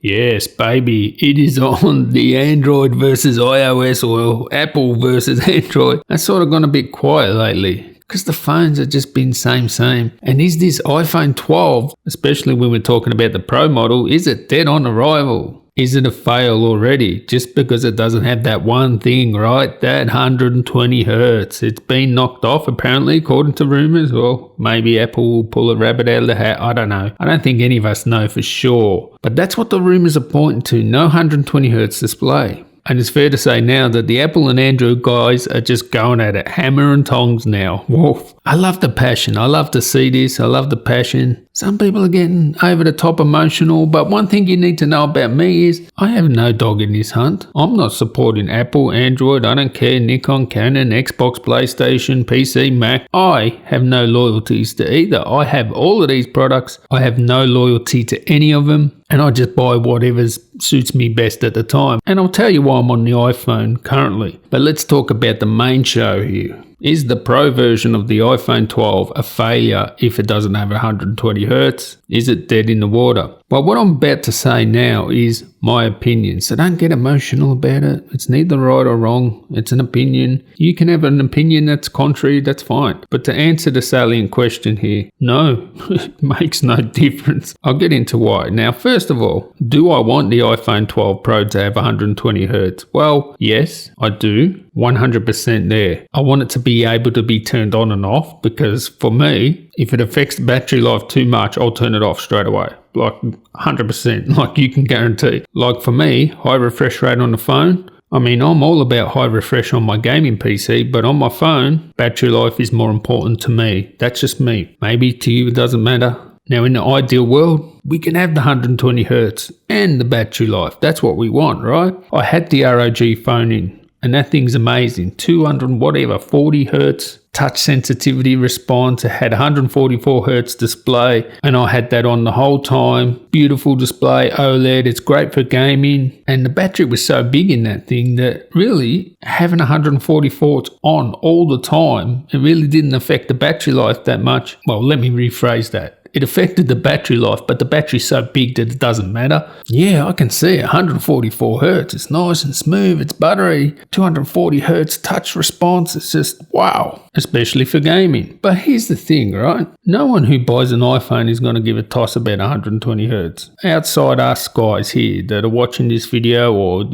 Yes, baby, it is on the Android versus iOS or Apple versus Android. That's sort of gone a bit quiet lately because the phones have just been same. And is this iPhone 12, especially when we're talking about the Pro model, is it dead on arrival? Is it a fail already just because it doesn't have that one thing, right? That 120 hertz. It's been knocked off apparently according to rumors. Well, maybe Apple will pull a rabbit out of the hat. I don't know. I don't think any of us know for sure. But that's what the rumors are pointing to. No 120 hertz display. And it's fair to say now that the Apple and Android guys are just going at it, hammer and tongs now. Woof. I love the passion. I love to see this. I love the passion. Some people are getting over the top emotional, but one thing you need to know about me is I have no dog in this hunt. I'm not supporting Apple, Android, I don't care, Nikon, Canon, Xbox, PlayStation, PC, Mac. I have no loyalties to either. I have all of these products. I have no loyalty to any of them. And I just buy whatever suits me best at the time. And I'll tell you why I'm on the iPhone currently. But let's talk about the main show here. Is the Pro version of the iPhone 12 a failure if it doesn't have 120 hertz? Is it dead in the water? Well, what I'm about to say now is my opinion, so don't get emotional about it. It's neither right or wrong. It's an opinion. You can have an opinion that's contrary, that's fine. But to answer the salient question here, no, it makes no difference. I'll get into why. Now, first of all, do I want the iPhone 12 Pro to have 120 hertz? Well, yes, I do. 100% there. I want it to be able to be turned on and off because for me, if it affects the battery life too much, I'll turn it off straight away. Like 100%, like you can guarantee. Like for me, high refresh rate on the phone. I mean, I'm all about high refresh on my gaming PC, but on my phone, battery life is more important to me. That's just me. Maybe to you it doesn't matter. Now in the ideal world, we can have the 120 hertz and the battery life. That's what we want, right? I had the ROG phone in. And that thing's amazing. 40 hertz touch sensitivity response. It had 144 hertz display and I had that on the whole time. Beautiful display, OLED. It's great for gaming. And the battery was so big in that thing that really having 144 on all the time, it really didn't affect the battery life that much. Well, let me rephrase that. It affected the battery life, but the battery's so big that it doesn't matter. Yeah, I can see it. 144 hertz. It's nice and smooth. It's buttery. 240 hertz touch response. It's just wow, especially for gaming. But here's the thing, right? No one who buys an iPhone is going to give a toss about 120 hertz. Outside us guys here that are watching this video or,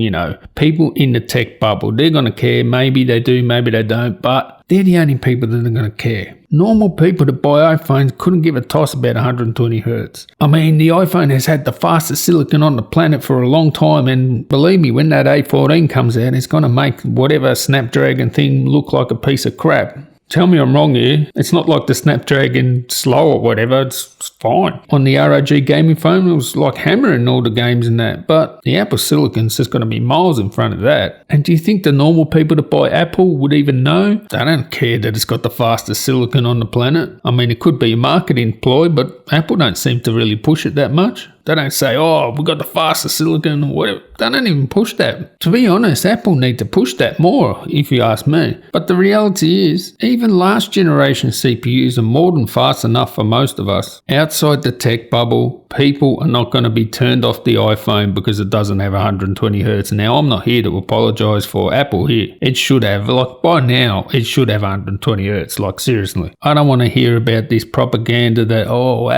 people in the tech bubble, they're going to care. Maybe they do, maybe they don't, but they're the only people that are going to care. Normal people that buy iPhones couldn't give a toss about 120 hertz. I mean, the iPhone has had the fastest silicon on the planet for a long time, and believe me, when that A14 comes out, it's going to make whatever Snapdragon thing look like a piece of crap. Tell me I'm wrong here. It's not like the Snapdragon slow or whatever. It's fine. On the ROG gaming phone, it was like hammering all the games and that. But the Apple Silicon's just going to be miles in front of that. And do you think the normal people that buy Apple would even know? They don't care that it's got the fastest silicon on the planet. I mean, it could be a marketing ploy, but Apple don't seem to really push it that much. They don't say, oh, we got the fastest silicon or whatever. They don't even push that. To be honest, Apple need to push that more, if you ask me. But the reality is, even last generation CPUs are more than fast enough for most of us. Outside the tech bubble, people are not going to be turned off the iPhone because it doesn't have 120 hertz. Now, I'm not here to apologize for Apple here. It should have, by now, it should have 120 hertz. Seriously. I don't want to hear about this propaganda that,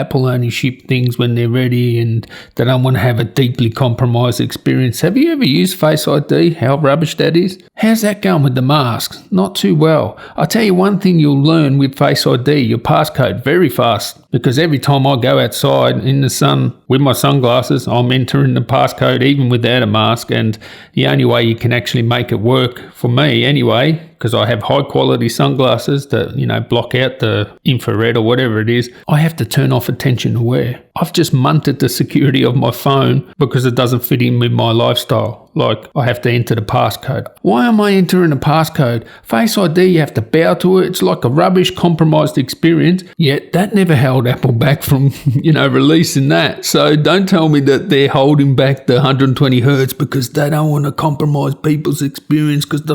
Apple only ship things when they're ready and they don't want to have a deeply compromised experience. Have you ever used Face ID? How rubbish that is? How's that going with the masks? Not too well. I'll tell you one thing you'll learn with Face ID, your passcode very fast. Because every time I go outside in the sun with my sunglasses, I'm entering the passcode even without a mask. And the only way you can actually make it work, for me anyway, because I have high quality sunglasses that, block out the infrared or whatever it is, I have to turn off attention aware. I've just munted the security of my phone because it doesn't fit in with my lifestyle. I have to enter the passcode. Why am I entering the passcode? Face ID, you have to bow to it. It's like a rubbish compromised experience. Yet that never held Apple back from, releasing that. So don't tell me that they're holding back the 120 hertz because they don't want to compromise people's experience because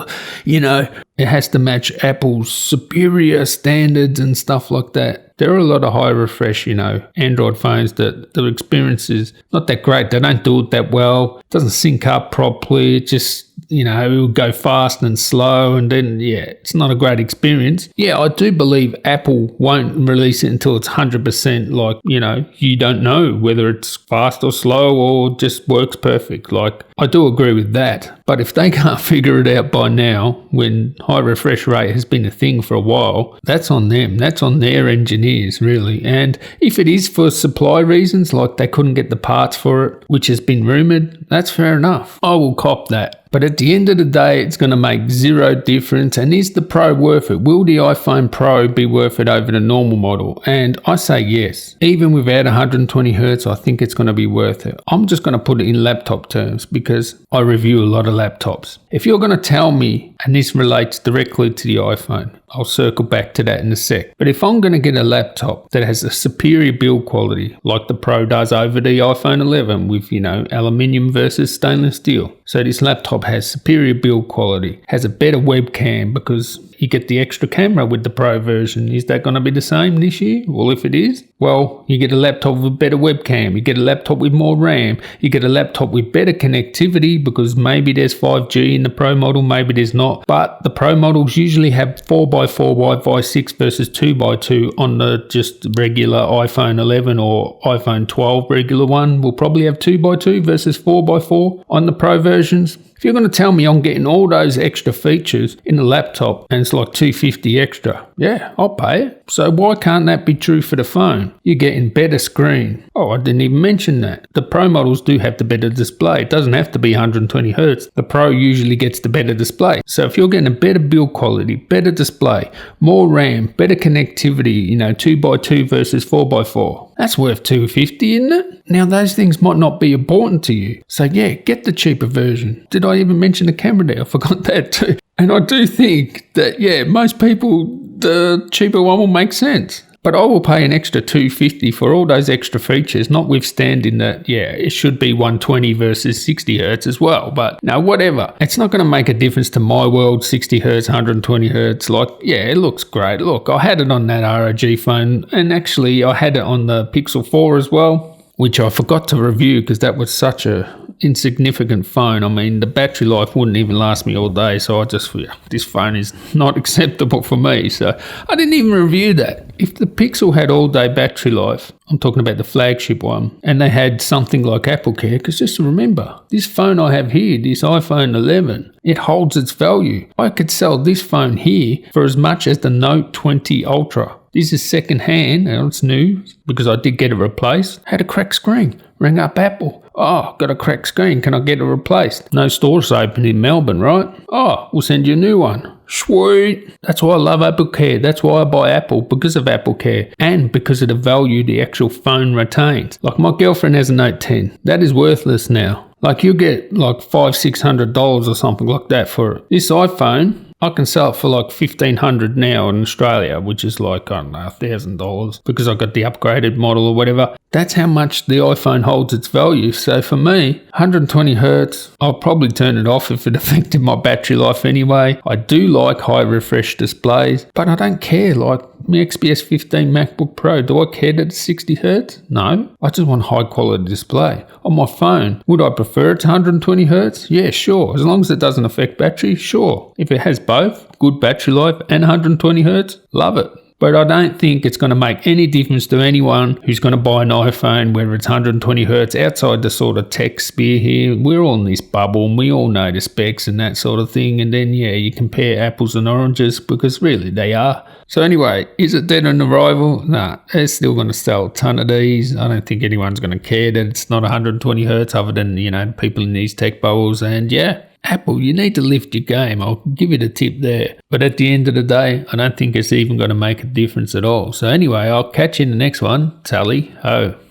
it has to match Apple's superior standards and stuff like that. There are a lot of high refresh, Android phones that the experience is not that great. They don't do it that well. It doesn't sync up properly. It just, it will go fast and slow, and then, it's not a great experience. Yeah, I do believe Apple won't release it until it's 100% like, you don't know whether it's fast or slow or just works perfect. Like, I do agree with that. But if they can't figure it out by now, when high refresh rate has been a thing for a while, that's on them. That's on their engineers, really. And if it is for supply reasons, like they couldn't get the parts for it, which has been rumoured, that's fair enough. I will cop that. But at the end of the day, it's going to make zero difference. And is the Pro worth it? Will the iPhone Pro be worth it over the normal model? And I say yes. Even without 120 Hertz, I think it's going to be worth it. I'm just going to put it in laptop terms because I review a lot of laptops. If you're going to tell me, and this relates directly to the iPhone, I'll circle back to that in a sec. But if I'm going to get a laptop that has a superior build quality, like the Pro does over the iPhone 11 with, aluminium versus stainless steel. So this laptop has superior build quality, has a better webcam because you get the extra camera with the Pro version. Is that going to be the same this year? Well, if it is, you get a laptop with a better webcam. You get a laptop with more RAM. You get a laptop with better connectivity because maybe there's 5G in the Pro model, maybe there's not. But the Pro models usually have 4x4 Wi-Fi 6 versus 2x2 on the just regular iPhone 11 or iPhone 12 regular one. We'll probably have 2x2 versus 4x4 on the Pro versions. If you're going to tell me I'm getting all those extra features in the laptop and it's like $250 extra, I'll pay it. So why can't that be true for the phone? You're getting better screen. Oh, I didn't even mention that. The Pro models do have the better display. It doesn't have to be 120 Hertz. The Pro usually gets the better display. So if you're getting a better build quality, better display, more RAM, better connectivity, 2x2 versus 4x4, that's worth $250, isn't it? Now, those things might not be important to you. So get the cheaper version. Did I even mention the camera there? I forgot that too. And I do think that, most people, the cheaper one will make sense. But I will pay an extra $250 for all those extra features, notwithstanding that, it should be 120 versus 60 Hertz as well. But no, whatever. It's not going to make a difference to my world, 60 Hertz, 120 Hertz. Like, it looks great. Look, I had it on that ROG phone, and actually I had it on the Pixel 4 as well, which I forgot to review because that was such a insignificant phone. I mean, the battery life wouldn't even last me all day, so I just, this phone is not acceptable for me, so I didn't even review that. If the Pixel had all day battery life, I'm talking about the flagship one, and they had something like Apple Care, because just remember, this phone I have here, this iPhone 11, it holds its value. I could sell this phone here for as much as the Note 20 Ultra. This is second hand, and it's new because I did get it replaced. Had a cracked screen. Rang up Apple. Oh, got a cracked screen. Can I get it replaced? No stores open in Melbourne, right? Oh, we'll send you a new one. Sweet. That's why I love Apple Care. That's why I buy Apple, because of Apple Care and because of the value the actual phone retains. Like my girlfriend has a Note 10. That is worthless now. Like you get like $500-$600 or something like that for it. This iPhone, I can sell it for like $1,500 now in Australia, which is like, I don't know, $1,000 because I got the upgraded model or whatever. That's how much the iPhone holds its value. So for me, 120 Hertz, I'll probably turn it off if it affected my battery life anyway. I do like high refresh displays, but I don't care. Like my XPS 15 MacBook Pro, do I care that it's 60 Hertz? No, I just want high quality display. On my phone, would I prefer it to 120 Hertz? Yeah, sure. As long as it doesn't affect battery, sure. If it has both, good battery life and 120 Hertz, love it. But I don't think it's going to make any difference to anyone who's going to buy an iPhone, whether it's 120 Hertz outside the sort of tech sphere here. We're all in this bubble and we all know the specs and that sort of thing. And then, you compare apples and oranges because really they are. So anyway, is it dead on arrival? Nah, they're still going to sell a ton of these. I don't think anyone's going to care that it's not 120 Hertz other than, people in these tech bubbles. And Apple, you need to lift your game. I'll give you the tip there. But at the end of the day, I don't think it's even going to make a difference at all. So anyway, I'll catch you in the next one. Tally ho.